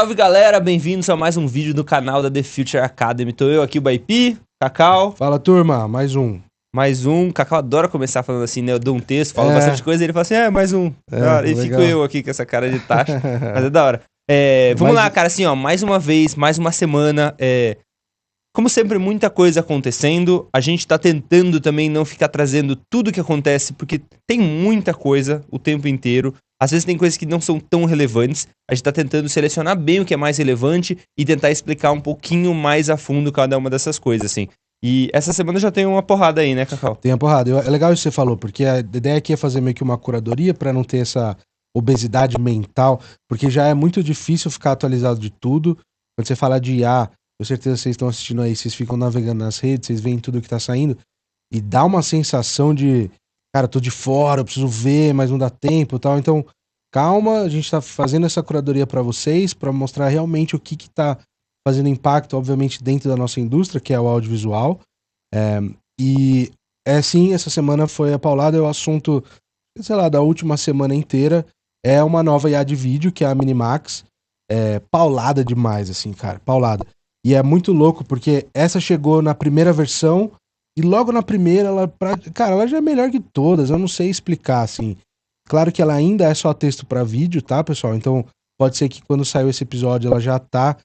Salve galera, bem-vindos a mais um vídeo do canal da The Future Academy. Tô eu aqui, o Baipi, Cacau. Fala turma, mais um. Cacau adora começar falando assim, né? Eu dou um texto, falo bastante coisa e ele fala assim, mais um. Da hora. E legal. fico eu aqui com essa cara de tacho, mas é da hora. Vamos lá, cara, assim, ó, mais uma vez, mais uma semana. Como sempre, muita coisa acontecendo. A gente tá tentando também não ficar trazendo tudo que acontece, porque tem muita coisa o tempo inteiro. Às vezes tem coisas que não são tão relevantes. A gente tá tentando selecionar bem o que é mais relevante e tentar explicar um pouquinho mais a fundo cada uma dessas coisas, assim. E essa semana já tem uma porrada aí, né, Cacau? Tem uma porrada. É legal isso que você falou, porque a ideia aqui é fazer meio que uma curadoria pra não ter essa obesidade mental, porque já é muito difícil ficar atualizado de tudo. Quando você fala de IA, com certeza vocês estão assistindo aí, vocês ficam navegando nas redes, vocês veem tudo que tá saindo, e dá uma sensação de, cara, tô de fora, eu preciso ver, mas não dá tempo e tal. Então, calma, a gente tá fazendo essa curadoria pra vocês, pra mostrar realmente o que tá fazendo impacto, obviamente, dentro da nossa indústria, que é o audiovisual. E sim, essa semana foi a paulada, é o assunto, sei lá, da última semana inteira. É uma nova IA de vídeo, que é a Minimax. Paulada demais, assim, cara, paulada. E é muito louco, porque essa chegou na primeira versão, e logo na primeira, cara, ela já é melhor que todas, eu não sei explicar, assim. Claro que ela ainda é só texto pra vídeo, tá, pessoal? Então, pode ser que quando saiu esse episódio, ela já tá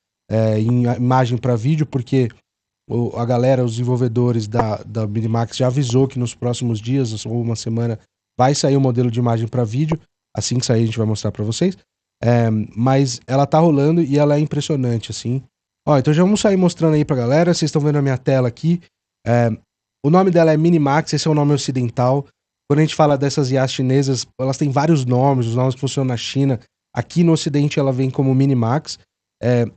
em imagem pra vídeo, porque a galera, os desenvolvedores da Minimax já avisou que nos próximos dias, ou uma semana, vai sair o modelo de imagem para vídeo. Assim que sair, a gente vai mostrar para vocês. Mas ela tá rolando e ela é impressionante, assim. Ó, então já vamos sair mostrando aí pra galera. Vocês estão vendo a minha tela aqui. O nome dela é Minimax, esse é o nome ocidental. Quando a gente fala dessas IAs chinesas, elas têm vários nomes, os nomes que funcionam na China. Aqui no Ocidente ela vem como Minimax.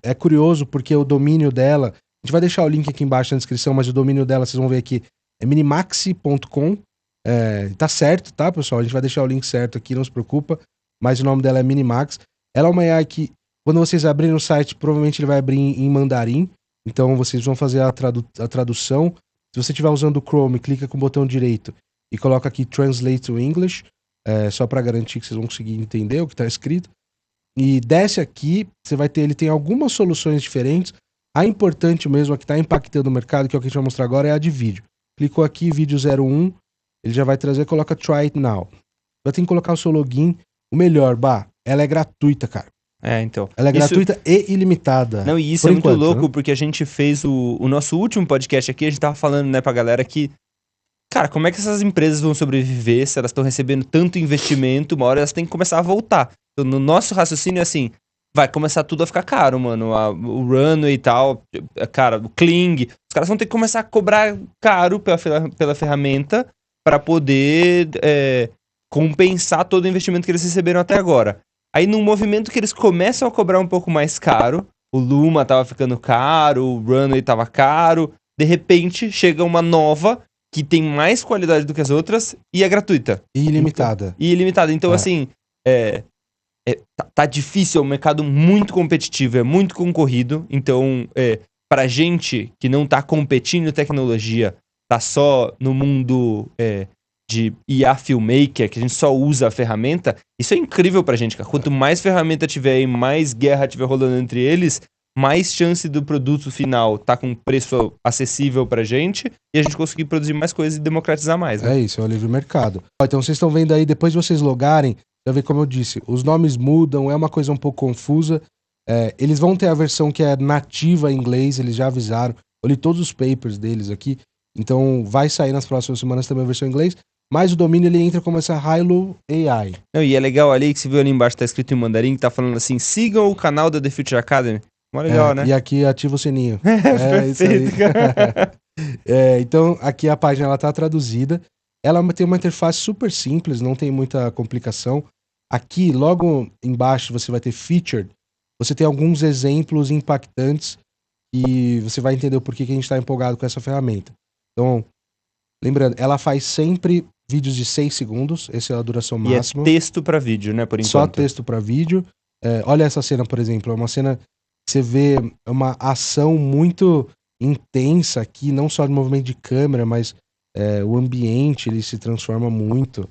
É curioso porque o domínio dela, a gente vai deixar o link aqui embaixo na descrição, mas o domínio dela, vocês vão ver aqui, é minimax.com. Tá certo, tá, pessoal? A gente vai deixar o link certo aqui, não se preocupa. Mas o nome dela é Minimax. Ela é uma IA que, quando vocês abrirem o site, provavelmente ele vai abrir em mandarim. Então vocês vão fazer a tradução. Se você estiver usando o Chrome, clica com o botão direito e coloca aqui Translate to English, só para garantir que vocês vão conseguir entender o que está escrito. E desce aqui, você vai ter, ele tem algumas soluções diferentes. A importante mesmo, a que está impactando o mercado, que é o que a gente vai mostrar agora, é a de vídeo. Clicou aqui, vídeo 01, ele já vai trazer, coloca Try It Now. Vai ter que colocar o seu login. O melhor, ela é gratuita, cara. Então. Ela é gratuita e ilimitada. Não, e isso é muito louco, porque a gente fez o nosso último podcast aqui, a gente tava falando, né, pra galera que, cara, como é que essas empresas vão sobreviver se elas estão recebendo tanto investimento, uma hora elas têm que começar a voltar. Então, no nosso raciocínio é assim, vai começar tudo a ficar caro, mano. O Runway e tal, cara, o Kling. Os caras vão ter que começar a cobrar caro pela ferramenta para poder compensar todo o investimento que eles receberam até agora. Aí, num movimento que eles começam a cobrar um pouco mais caro, o Luma tava ficando caro, o Runway tava caro, de repente chega uma nova que tem mais qualidade do que as outras e é gratuita. E ilimitada. Então, assim, tá difícil, é um mercado muito competitivo, é muito concorrido. Então, pra gente que não tá competindo em tecnologia, tá só no mundo de IA Filmmaker, que a gente só usa a ferramenta, isso é incrível pra gente, cara. Quanto mais ferramenta tiver e mais guerra tiver rolando entre eles, mais chance do produto final tá com preço acessível pra gente e a gente conseguir produzir mais coisas e democratizar mais, né? É isso, é o livre mercado. Então vocês estão vendo aí, depois de vocês logarem, já vê como eu disse, os nomes mudam, é uma coisa um pouco confusa. Eles vão ter a versão que é nativa em inglês, eles já avisaram. Eu li todos os papers deles aqui, então vai sair nas próximas semanas também a versão em inglês. Mas o domínio ele entra como essa Hilo AI. Não, e é legal ali que você viu ali embaixo, tá escrito em mandarim, que tá falando assim, sigam o canal da The Future Academy. Mó legal, né? E aqui ativa o sininho. Perfeito, cara. Então, aqui a página ela tá traduzida. Ela tem uma interface super simples, não tem muita complicação. Aqui, logo embaixo, você vai ter Featured. Você tem alguns exemplos impactantes e você vai entender o porquê que a gente está empolgado com essa ferramenta. Então, lembrando, ela faz sempre vídeos de 6 segundos, essa é a duração máxima. E é texto para vídeo, né, por enquanto. Só texto para vídeo. Olha essa cena, por exemplo, é uma cena que você vê uma ação muito intensa aqui, não só de movimento de câmera, mas o ambiente, ele se transforma muito.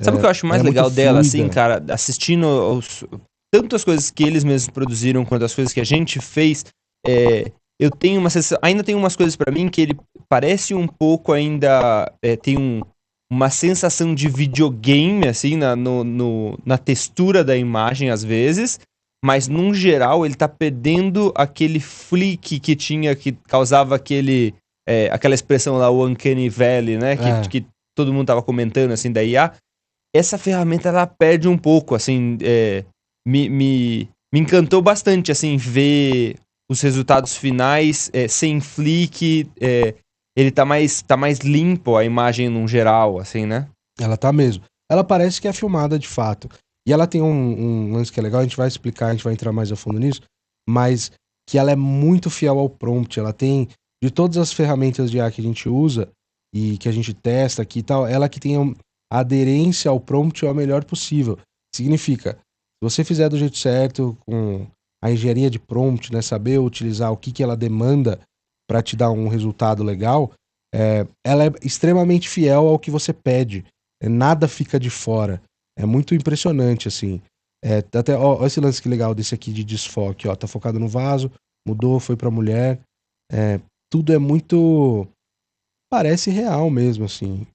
Sabe o que eu acho mais legal dela, assim, cara? Assistindo tanto as coisas que eles mesmos produziram quanto as coisas que a gente fez, eu tenho uma sensação, ainda tem umas coisas pra mim que ele parece um pouco ainda, tem uma sensação de videogame, assim, na textura da imagem, às vezes, mas, num geral, ele tá perdendo aquele flick que tinha, que causava aquela expressão lá, o Uncanny Valley, né, que todo mundo tava comentando, assim, da IA. Essa ferramenta, ela perde um pouco, assim, me encantou bastante, assim, ver os resultados finais sem flick, ele tá mais limpo, a imagem num geral, assim, né? Ela tá mesmo. Ela parece que é filmada de fato. E ela tem um lance que é legal, a gente vai explicar, a gente vai entrar mais a fundo nisso, mas que ela é muito fiel ao prompt. Ela tem, de todas as ferramentas de IA que a gente usa e que a gente testa aqui e tal, ela que tem a aderência ao prompt é a melhor possível. Significa, se você fizer do jeito certo, com a engenharia de prompt, né, saber utilizar o que ela demanda para te dar um resultado legal, ela é extremamente fiel ao que você pede. Nada fica de fora. É muito impressionante, assim. Até, ó, esse lance que legal desse aqui de desfoque, ó. Tá focado no vaso, mudou, foi pra mulher. Tudo é muito... Parece real mesmo, assim.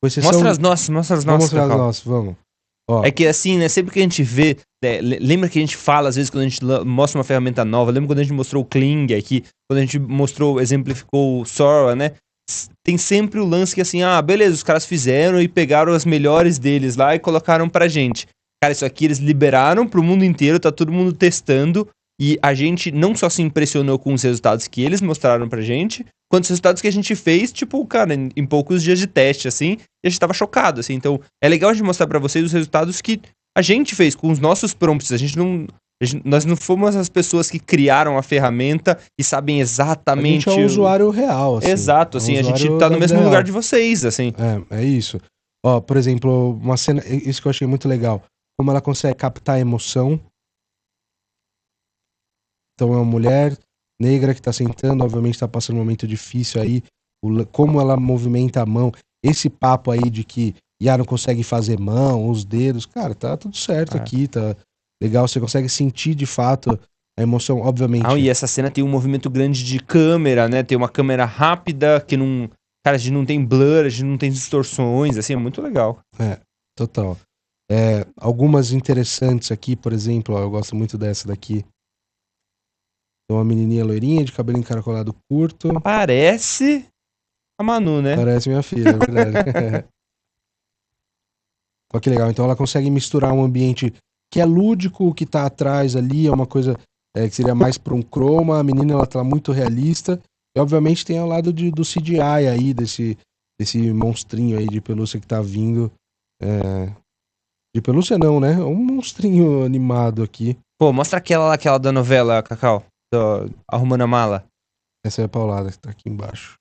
Com exceção... Mostra as nossas, Vamos mostrar as Cacau. nossas, vamos. Ó, É que assim, né, sempre que a gente vê, lembra que a gente fala, às vezes, quando a gente mostra uma ferramenta nova, lembra quando a gente mostrou o Kling aqui, quando a gente exemplificou o Sora, né? Tem sempre o lance que assim, beleza, os caras fizeram e pegaram as melhores deles lá e colocaram pra gente. Cara, isso aqui eles liberaram pro mundo inteiro, tá todo mundo testando, e a gente não só se impressionou com os resultados que eles mostraram pra gente, quanto os resultados que a gente fez, tipo, cara, em poucos dias de teste, assim, e a gente tava chocado, assim. Então, é legal a gente mostrar pra vocês os resultados que a gente fez com os nossos prompts. Nós não fomos as pessoas que criaram a ferramenta e sabem exatamente... A gente é um usuário real, assim. Exato, assim, a gente tá no mesmo lugar de vocês, assim. É isso. Ó, por exemplo, uma cena... Isso que eu achei muito legal. Como ela consegue captar a emoção. Então é uma mulher negra que tá sentando, obviamente tá passando um momento difícil aí. Como ela movimenta a mão. Esse papo aí de que não consegue fazer mão, os dedos. Cara, tá tudo certo aqui, tá legal. Você consegue sentir de fato a emoção, obviamente. E essa cena tem um movimento grande de câmera, né? Tem uma câmera rápida que não... Cara, a gente não tem blur, a gente não tem distorções, assim, é muito legal. Total. Algumas interessantes aqui, por exemplo, ó, eu gosto muito dessa daqui. Uma menininha loirinha, de cabelo encaracolado curto. Parece a Manu, né? Parece minha filha, é verdade. Olha que legal. Então ela consegue misturar um ambiente que é lúdico, o que tá atrás ali é uma coisa que seria mais para um chroma. A menina, ela tá muito realista. E obviamente tem ao lado do CGI aí, desse monstrinho aí de pelúcia que tá vindo. De pelúcia não, né? Um monstrinho animado aqui. Pô, mostra aquela da novela, Cacau. Arrumando a mala. Essa é a Paulada que tá aqui embaixo.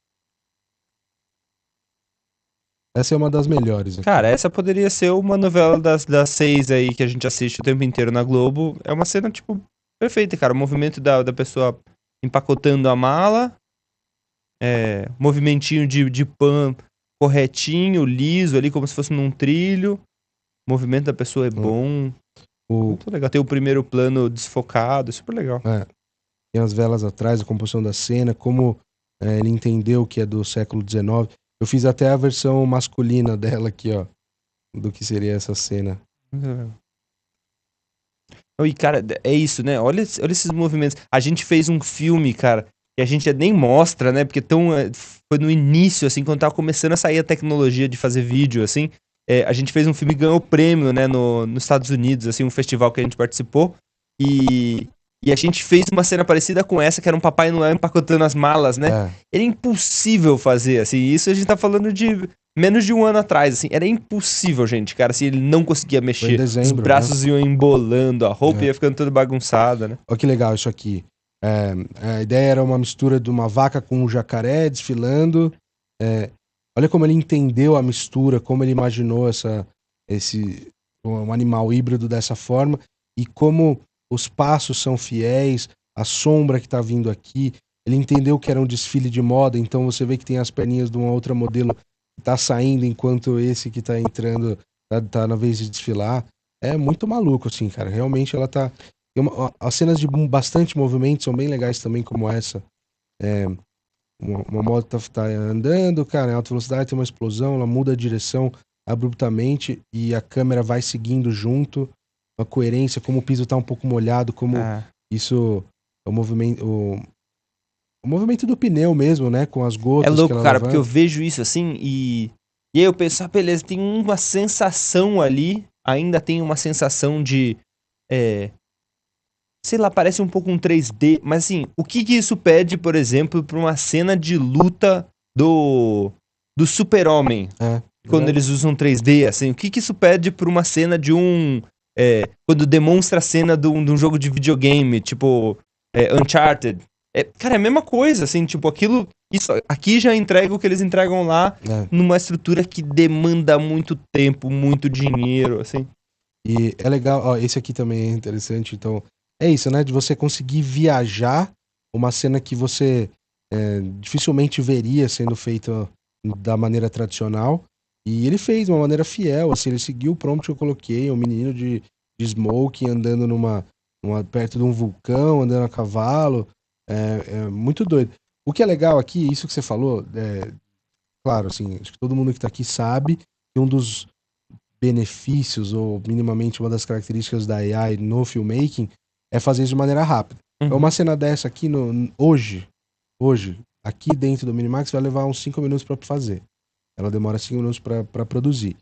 Essa é uma das melhores. Aqui. Cara, essa poderia ser uma novela das 6 aí que a gente assiste o tempo inteiro na Globo. É uma cena, tipo, perfeita, cara. O movimento da pessoa empacotando a mala. Movimentinho de pan corretinho, liso ali, como se fosse num trilho. O movimento da pessoa é bom. Muito legal. Tem o primeiro plano desfocado, super legal. Tem as velas atrás, a composição da cena, como ele entendeu que é do século XIX. Eu fiz até a versão masculina dela aqui, ó, do que seria essa cena. E, cara, é isso, né? Olha esses movimentos. A gente fez um filme, cara, que a gente nem mostra, né? Porque foi no início, assim, quando tava começando a sair a tecnologia de fazer vídeo, assim. A gente fez um filme e ganhou prêmio, né, nos Estados Unidos, assim, um festival que a gente participou. E a gente fez uma cena parecida com essa, que era um Papai Noel empacotando as malas, né? Era impossível fazer, assim. Isso a gente tá falando de menos de um ano atrás, assim. Era impossível, gente, cara. Assim, ele não conseguia mexer. Os braços iam embolando, a roupa ia ficando toda bagunçada, né? Olha que legal isso aqui. A ideia era uma mistura de uma vaca com um jacaré desfilando. Olha como ele entendeu a mistura, como ele imaginou um animal híbrido dessa forma e como os passos são fiéis, a sombra que tá vindo aqui. Ele entendeu que era um desfile de moda, então você vê que tem as perninhas de uma outra modelo que tá saindo enquanto esse que tá entrando tá na vez de desfilar. é muito maluco, assim, cara. Realmente ela tá... As cenas de bastante movimento são bem legais também, como essa. Uma moto tá andando, cara, em alta velocidade, tem uma explosão, ela muda a direção abruptamente e a câmera vai seguindo junto. Uma coerência, como o piso tá um pouco molhado, como isso... O movimento do pneu mesmo, né? Com as É gotas que louco, ela cara, porque eu levanta. vejo isso assim e aí eu penso, beleza, tem uma sensação ali, ainda tem uma sensação de, é, sei lá, parece um pouco um 3D, mas assim, o que que isso pede, por exemplo, pra uma cena de luta do Super-Homem, quando Verdade. eles usam 3D, assim, o que que isso pede pra uma cena de quando demonstra a cena de um jogo de videogame, tipo, Uncharted. Cara, é a mesma coisa, assim, tipo, isso aqui já entrega o que eles entregam lá É. numa estrutura que demanda muito tempo, muito dinheiro, assim. E é legal, ó, esse aqui também é interessante, então, é isso, né, de você conseguir viajar uma cena que você dificilmente veria sendo feita da maneira tradicional, e ele fez de uma maneira fiel, assim, ele seguiu o prompt que eu coloquei, um menino de smoking andando perto de um vulcão, andando a cavalo, é muito doido. O que é legal aqui, isso que você falou, claro, assim, acho que todo mundo que tá aqui sabe que um dos benefícios, ou minimamente uma das características da AI no filmmaking, é fazer isso de maneira rápida. Então, uma cena dessa aqui hoje, aqui dentro do Minimax, vai levar uns 5 minutos para fazer. Ela demora 5 minutos para produzir.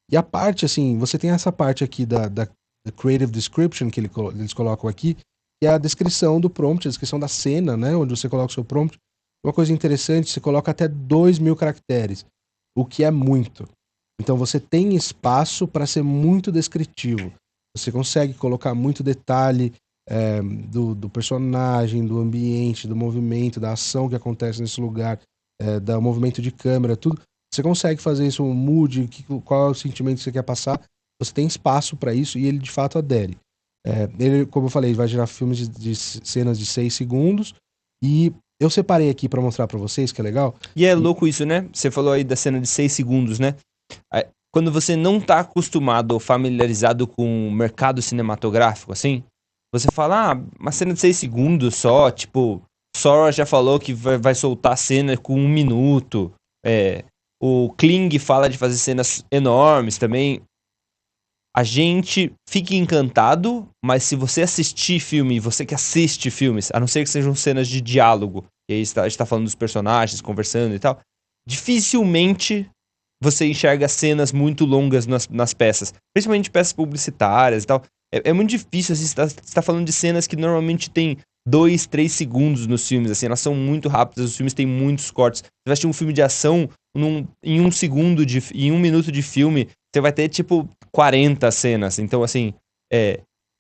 E a parte, assim, você tem essa parte aqui da Creative Description, que eles colocam aqui, que é a descrição do prompt, a descrição da cena, né, onde você coloca o seu prompt. Uma coisa interessante, você coloca até 2.000 caracteres, o que é muito. Então você tem espaço para ser muito descritivo. Você consegue colocar muito detalhe do personagem, do ambiente, do movimento, da ação que acontece nesse lugar, do movimento de câmera, tudo. Você consegue fazer isso, um mood, qual é o sentimento que você quer passar. Você tem espaço para isso e ele de fato adere. Ele, como eu falei, vai gerar filmes de cenas de 6 segundos. E eu separei aqui para mostrar para vocês, que é legal. E é louco isso, né? Você falou aí da cena de 6 segundos, né? Quando você não tá acostumado ou familiarizado com o mercado cinematográfico, assim, você fala, uma cena de 6 segundos só, tipo, Sora já falou que vai soltar a cena com 1 minuto. O Kling fala de fazer cenas enormes também. A gente fica encantado, mas se você assistir filme, você que assiste filmes, a não ser que sejam cenas de diálogo, e aí a gente tá falando dos personagens conversando e tal, dificilmente você enxerga cenas muito longas nas peças, principalmente peças publicitárias e tal. É muito difícil, assim, você tá falando de cenas que normalmente tem 2, 3 segundos nos filmes, assim, elas são muito rápidas, os filmes têm muitos cortes. Você vai assistir um filme de ação, em 1 segundo, em 1 minuto de filme, você vai ter, tipo, 40 cenas. Então, assim,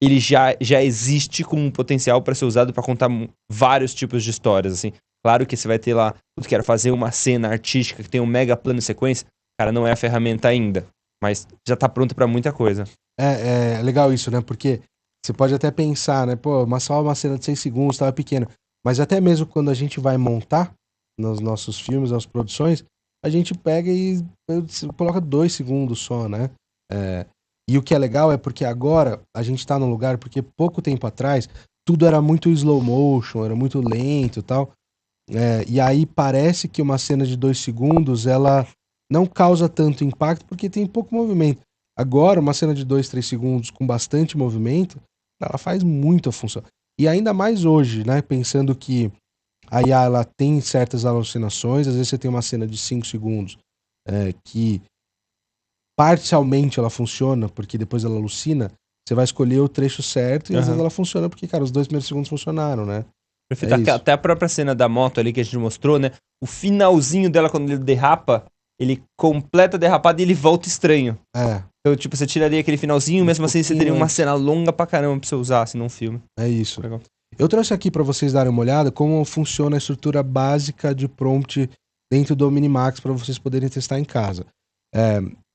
ele já existe com um potencial para ser usado para contar vários tipos de histórias, assim. Claro que você vai ter lá, eu quero fazer uma cena artística que tem um mega plano de sequência, cara, não é a ferramenta ainda, mas já tá pronto para muita coisa. É legal isso, né? Porque você pode até pensar, né? Pô, só uma cena de 6 segundos, tava pequeno. Mas até mesmo quando a gente vai montar nos nossos filmes, nas produções, a gente pega e coloca 2 segundos só, né? E o que é legal é porque agora a gente tá num lugar, porque pouco tempo atrás tudo era muito slow motion, era muito lento e tal. E aí parece que uma cena de 2 segundos ela não causa tanto impacto porque tem pouco movimento. Agora, uma cena de 2, 3 segundos com bastante movimento, ela faz muito a função. E ainda mais hoje, né? Pensando que a IA ela tem certas alucinações, às vezes você tem uma cena de 5 segundos que parcialmente ela funciona, porque depois ela alucina, você vai escolher o trecho certo e às vezes ela funciona porque, cara, os 2 primeiros segundos funcionaram, né? Perfeito. É isso. Até a própria cena da moto ali que a gente mostrou, né? O finalzinho dela, quando ele derrapa, ele completa a derrapada e ele volta estranho. É, Então, tipo, você tiraria aquele finalzinho, um mesmo assim você teria pouquinho uma antes. cena longa pra caramba pra você usar, assim, num filme. É isso. Legal. Eu trouxe aqui para vocês darem uma olhada como funciona a estrutura básica de prompt dentro do Minimax para vocês poderem testar em casa.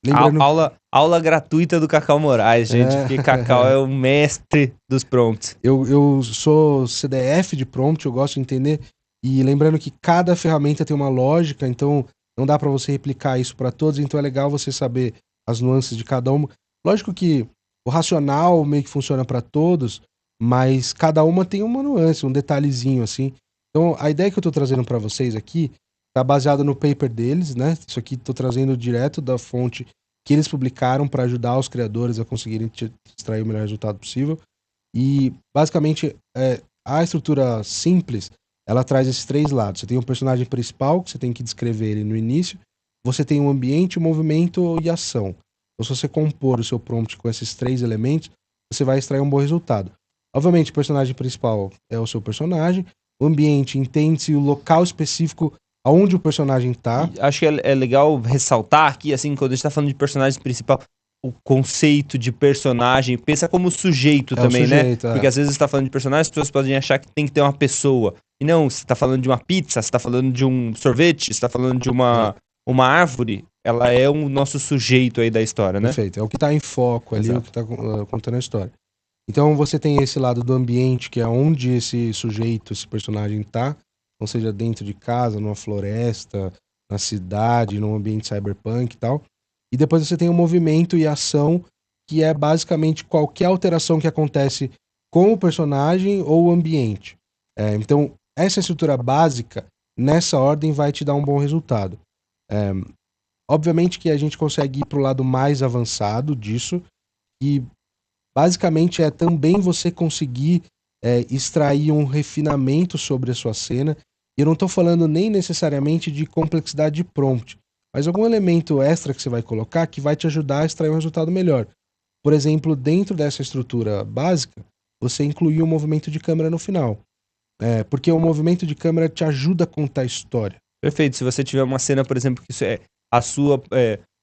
Lembrando. Aula gratuita do Cacau Moraes, gente, porque Cacau é o mestre dos prompts. Eu sou CDF de prompt, eu gosto de entender. E lembrando que cada ferramenta tem uma lógica, então não dá para você replicar isso para todos, então é legal você saber as nuances de cada uma. Lógico que o racional meio que funciona para todos, mas cada uma tem uma nuance, um detalhezinho assim. Então, a ideia que eu tô trazendo para vocês aqui tá baseada no paper deles, né? Isso aqui tô trazendo direto da fonte que eles publicaram para ajudar os criadores a conseguirem extrair o melhor resultado possível. E, basicamente, a estrutura simples, ela traz esses 3 lados. Você tem um personagem principal, que você tem que descrever ele no início. Você tem um ambiente, movimento e ação. Então, se você compor o seu prompt com esses 3 elementos, você vai extrair um bom resultado. Obviamente, o personagem principal é o seu personagem. O ambiente, entende-se o local específico aonde o personagem tá. E acho que é legal ressaltar aqui, assim, quando a gente tá falando de personagem principal, o conceito de personagem, pensa como sujeito também, o sujeito, né? Porque às vezes você tá falando de personagem, as pessoas podem achar que tem que ter uma pessoa. E não, você tá falando de uma pizza, você tá falando de um sorvete, você tá falando de uma árvore. Ela é o nosso sujeito aí da história, né? Perfeito, é o que tá em foco ali, Exato. o que tá contando a história. Então você tem esse lado do ambiente, que é onde esse sujeito, esse personagem tá, ou seja, dentro de casa, numa floresta, na cidade, num ambiente cyberpunk e tal. E depois você tem o movimento e a ação, que é basicamente qualquer alteração que acontece com o personagem ou o ambiente. Então, essa estrutura básica, nessa ordem, vai te dar um bom resultado. Obviamente que a gente consegue ir para o lado mais avançado disso, e basicamente é também você conseguir extrair um refinamento sobre a sua cena. E eu não estou falando nem necessariamente de complexidade de prompt, mas algum elemento extra que você vai colocar que vai te ajudar a extrair um resultado melhor. Por exemplo, dentro dessa estrutura básica, você incluir um movimento de câmera no final. Porque o movimento de câmera te ajuda a contar a história. Perfeito. Se você tiver uma cena, por exemplo, que isso é a sua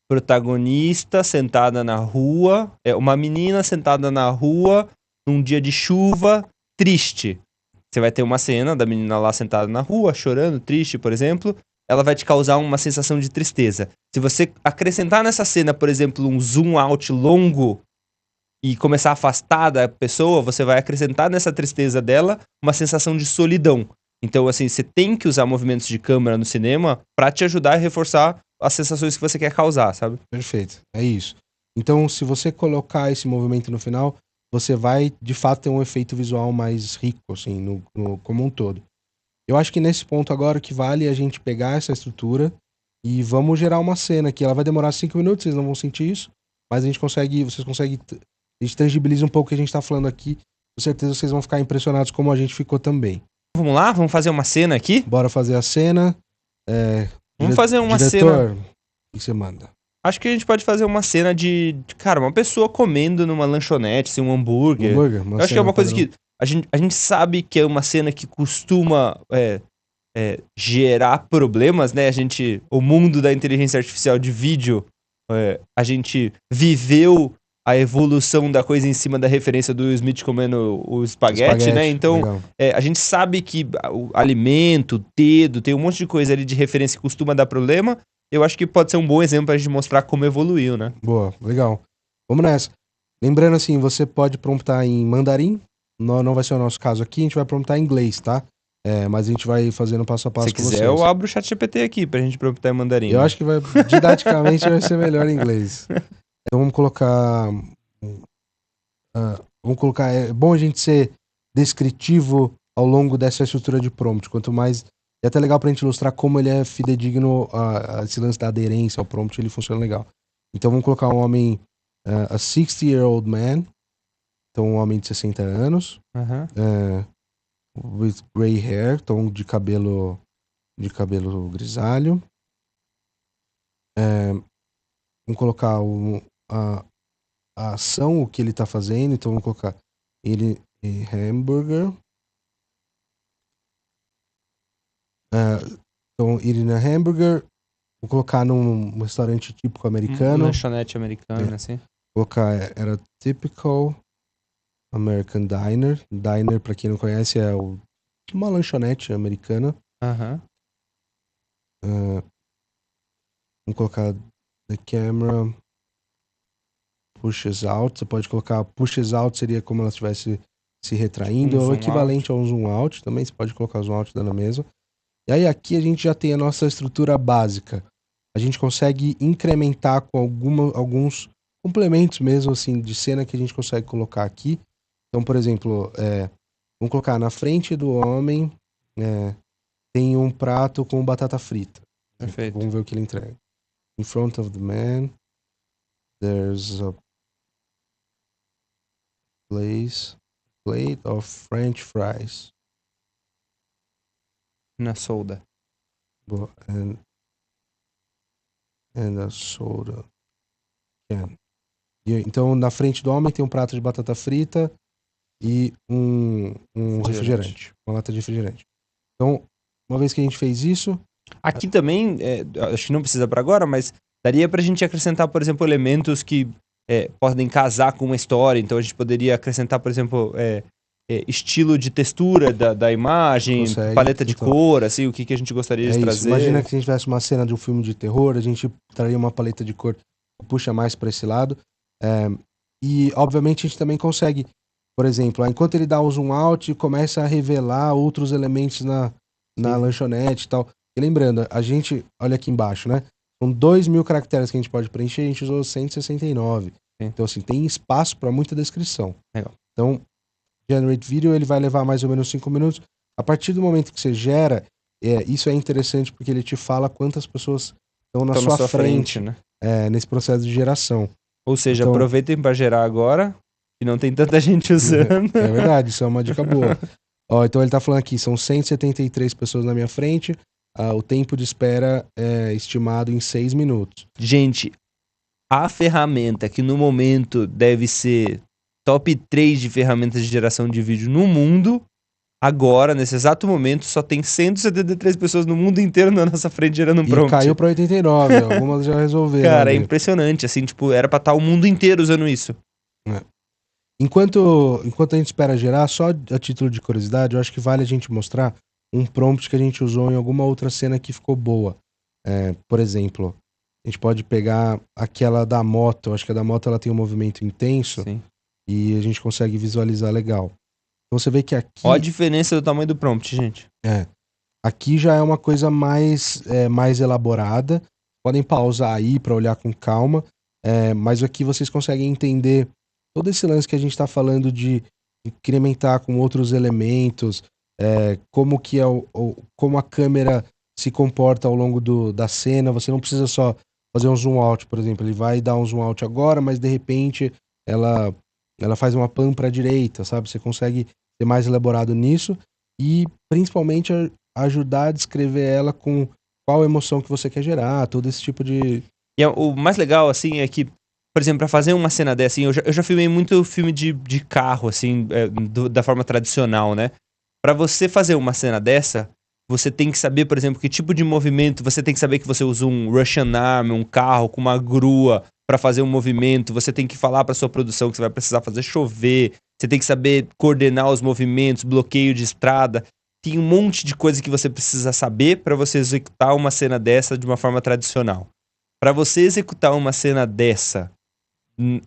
protagonista sentada na rua, uma menina sentada na rua num dia de chuva, triste. Você vai ter uma cena da menina lá sentada na rua, chorando, triste, por exemplo. Ela vai te causar uma sensação de tristeza. Se você acrescentar nessa cena, por exemplo, um zoom out longo e começar a afastar da pessoa, você vai acrescentar nessa tristeza dela uma sensação de solidão. Então, assim, você tem que usar movimentos de câmera no cinema pra te ajudar a reforçar as sensações que você quer causar, sabe? Perfeito, é isso. Então, se você colocar esse movimento no final, você vai, de fato, ter um efeito visual mais rico, assim, como um todo. Eu acho que nesse ponto agora o que vale é a gente pegar essa estrutura e vamos gerar uma cena que ela vai demorar 5 minutos, vocês não vão sentir isso, mas vocês conseguem, a gente tangibiliza um pouco o que a gente tá falando aqui, com certeza vocês vão ficar impressionados como a gente ficou também. Vamos lá? Vamos fazer uma cena aqui? Bora fazer a cena. Vamos fazer uma diretor, cena. O que você manda? Acho que a gente pode fazer uma cena cara, uma pessoa comendo numa lanchonete, assim, um hambúrguer. Eu acho que é uma coisa que a gente sabe que é uma cena que costuma gerar problemas, né? O mundo da inteligência artificial de vídeo, a gente viveu a evolução da coisa em cima da referência do Will Smith comendo o espaguete, né? Então, a gente sabe que o alimento, o dedo, tem um monte de coisa ali de referência que costuma dar problema. Eu acho que pode ser um bom exemplo pra gente mostrar como evoluiu, né? Boa, legal. Vamos nessa. Lembrando assim, você pode promptar em mandarim, não vai ser o nosso caso aqui, a gente vai promptar em inglês, tá? Mas a gente vai fazendo passo a passo com vocês. Se quiser, eu abro o chat GPT aqui pra gente promptar em mandarim. Eu acho que didaticamente vai ser melhor em inglês. Então vamos colocar... é bom a gente ser descritivo ao longo dessa estrutura de prompt, quanto mais... É até legal pra gente ilustrar como ele é fidedigno a esse lance da aderência ao prompt, ele funciona legal. Então vamos colocar um homem, a 60-year-old man, então um homem de 60 anos, with gray hair, tom de cabelo grisalho. Vamos colocar a ação, o que ele tá fazendo, então vamos colocar ele em hambúrguer. Então, ir na hambúrguer, vou colocar num restaurante típico americano. Lanchonete americana, assim. Colocar, era typical American diner. Diner, pra quem não conhece, é uma lanchonete americana. Vamos colocar the camera pushes out. Você pode colocar pushes out, seria como ela estivesse se retraindo. É o equivalente a um zoom out também. Você pode colocar zoom out na mesa. E aí aqui a gente já tem a nossa estrutura básica. A gente consegue incrementar com alguns complementos mesmo, assim, de cena que a gente consegue colocar aqui. Então, por exemplo, vamos colocar na frente do homem, tem um prato com batata frita. Perfeito. Vamos ver o que ele entrega. In front of the man, there's a plate of French fries. Na solda. And a soda. Então, na frente do homem tem um prato de batata frita e um refrigerante. Uma lata de refrigerante. Então, uma vez que a gente fez isso... Aqui também, acho que não precisa para agora, mas daria pra gente acrescentar, por exemplo, elementos que podem casar com uma história. Então a gente poderia acrescentar, por exemplo, estilo de textura da imagem, paleta de cor, assim, o que a gente gostaria de trazer. Imagina que se a gente tivesse uma cena de um filme de terror, a gente traria uma paleta de cor que puxa mais para esse lado. E, obviamente, a gente também consegue, por exemplo, enquanto ele dá o zoom out, começa a revelar outros elementos na lanchonete e tal. E lembrando, a gente, olha aqui embaixo, né? São 2.000 caracteres que a gente pode preencher, a gente usou 169. Sim. Então, assim, tem espaço para muita descrição. Legal. Então, Generate Video, ele vai levar mais ou menos 5 minutos. A partir do momento que você gera, isso é interessante porque ele te fala quantas pessoas estão na sua frente, né? Nesse processo de geração. Ou seja, então, aproveitem para gerar agora, que não tem tanta gente usando. É verdade, isso é uma dica boa. Então ele tá falando aqui, são 173 pessoas na minha frente, o tempo de espera é estimado em 6 minutos. Gente, a ferramenta que no momento deve ser top 3 de ferramentas de geração de vídeo no mundo, agora, nesse exato momento, só tem 173 pessoas no mundo inteiro na nossa frente gerando um prompt. E caiu pra 89, algumas já resolveram. Cara, é impressionante, assim, tipo, era pra estar o mundo inteiro usando isso. Enquanto a gente espera gerar, só a título de curiosidade, eu acho que vale a gente mostrar um prompt que a gente usou em alguma outra cena que ficou boa. Por exemplo, a gente pode pegar aquela da moto, eu acho que a da moto ela tem um movimento intenso. Sim. E a gente consegue visualizar legal. Então você vê que aqui... Olha a diferença do tamanho do prompt, gente. Aqui já é uma coisa mais elaborada. Podem pausar aí para olhar com calma. Mas aqui vocês conseguem entender todo esse lance que a gente está falando de incrementar com outros elementos, como que como a câmera se comporta ao longo da cena. Você não precisa só fazer um zoom out, por exemplo. Ele vai dar um zoom out agora, mas de repente ela faz uma pan para a direita, sabe? Você consegue ser mais elaborado nisso e principalmente ajudar a descrever ela com qual emoção que você quer gerar, todo esse tipo de... E o mais legal, assim, é que, por exemplo, pra fazer uma cena dessa, assim, eu já filmei muito filme de carro, assim, da forma tradicional, né? Pra você fazer uma cena dessa, você tem que saber, por exemplo, que tipo de movimento, você tem que saber que você usa um Russian Arm, um carro com uma grua para fazer um movimento, você tem que falar para sua produção que você vai precisar fazer chover, você tem que saber coordenar os movimentos, bloqueio de estrada, tem um monte de coisa que você precisa saber para você executar uma cena dessa de uma forma tradicional. Para você executar uma cena dessa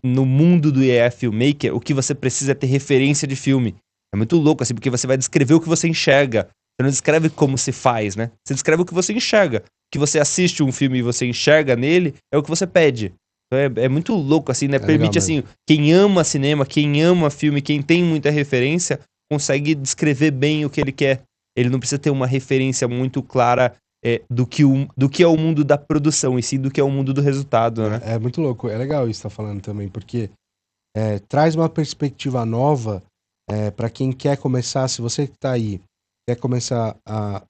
no mundo do AI Filmmaker, o que você precisa é ter referência de filme. É muito louco, assim, porque você vai descrever o que você enxerga. Você não descreve como se faz, né? Você descreve o que você enxerga. O que você assiste um filme e você enxerga nele é o que você pede. É muito louco, assim, né? Permite, assim, quem ama cinema, quem ama filme, quem tem muita referência, consegue descrever bem o que ele quer. Ele não precisa ter uma referência muito clara do que é o mundo da produção, e sim do que é o mundo do resultado, né? É muito louco, é legal isso que tá falando também, porque traz uma perspectiva nova para quem quer começar, se você que tá aí, quer começar a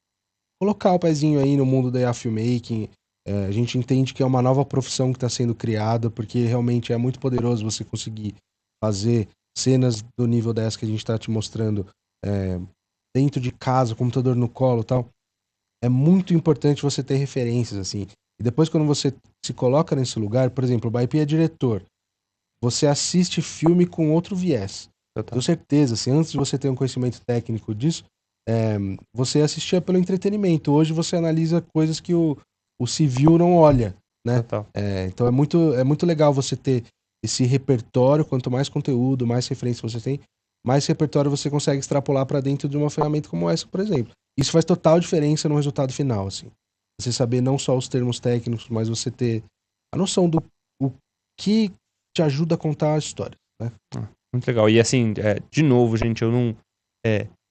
colocar o pezinho aí no mundo da AI Filmmaking. A gente entende que é uma nova profissão que está sendo criada, porque realmente é muito poderoso você conseguir fazer cenas do nível dessa que a gente está te mostrando dentro de casa, computador no colo e tal. É muito importante você ter referências, assim. E depois, quando você se coloca nesse lugar, por exemplo, o Baipi é diretor, você assiste filme com outro viés. Tenho certeza, assim, antes de você ter um conhecimento técnico disso, você assistia pelo entretenimento. Hoje você analisa coisas que o civil não olha, né? Então é muito legal você ter esse repertório. Quanto mais conteúdo, mais referência você tem, mais repertório você consegue extrapolar para dentro de uma ferramenta como essa, por exemplo. Isso faz total diferença no resultado final, assim. Você saber não só os termos técnicos, mas você ter a noção do o que te ajuda a contar histórias, né? Muito legal. E assim, de novo, gente, eu não...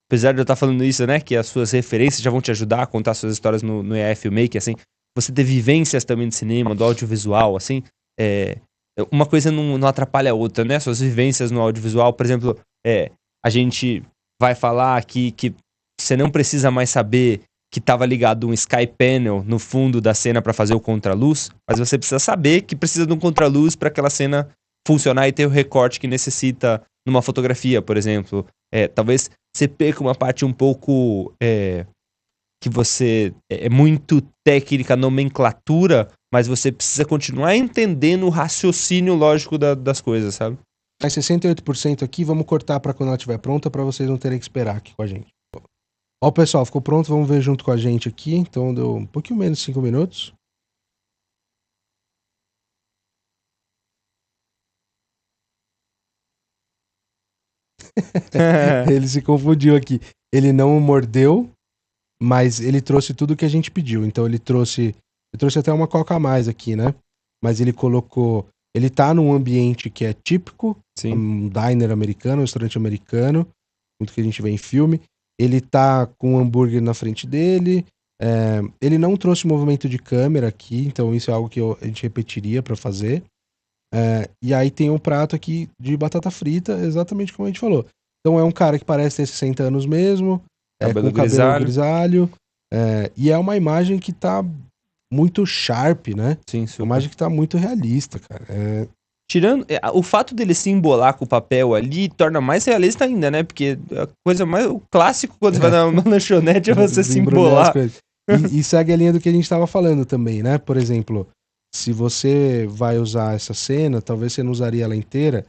apesar de eu estar falando isso, né, que as suas referências já vão te ajudar a contar suas histórias no AI Filmmaker, assim, você ter vivências também de cinema, do audiovisual, assim, uma coisa não atrapalha a outra, né? Suas vivências no audiovisual, por exemplo, a gente vai falar aqui que você não precisa mais saber que estava ligado um Sky Panel no fundo da cena para fazer o contraluz, mas você precisa saber que precisa de um contraluz para aquela cena funcionar e ter o recorte que necessita numa fotografia, por exemplo. Talvez você perca uma parte um pouco que você é muito técnica, nomenclatura, mas você precisa continuar entendendo o raciocínio lógico das coisas, sabe? Mas 68% aqui, vamos cortar para quando ela estiver pronta, para vocês não terem que esperar aqui com a gente. Ó, pessoal, ficou pronto, vamos ver junto com a gente aqui. Então deu um pouquinho menos de 5 minutos. Ele se confundiu aqui. Ele não mordeu, mas ele trouxe tudo que a gente pediu. Então ele trouxe até uma coca a mais aqui, né? Mas ele colocou, ele tá num ambiente que é típico, Sim. um diner americano, um restaurante americano, muito que a gente vê em filme. Ele tá com um hambúrguer na frente dele. Ele não trouxe movimento de câmera aqui, então isso é algo que a gente repetiria para fazer. E aí tem um prato aqui de batata frita, exatamente como a gente falou. Então é um cara que parece ter 60 anos mesmo, Cabelo com cabelo grisalho. E é uma imagem que tá muito sharp, né? Sim, super. Uma imagem que tá muito realista, cara. Tirando o fato dele se embolar com o papel ali torna mais realista ainda, né? Porque a coisa mais o clássico quando você vai na lanchonete é você se embolar. E segue a linha do que a gente tava falando também, né? Por exemplo, se você vai usar essa cena, talvez você não usaria ela inteira.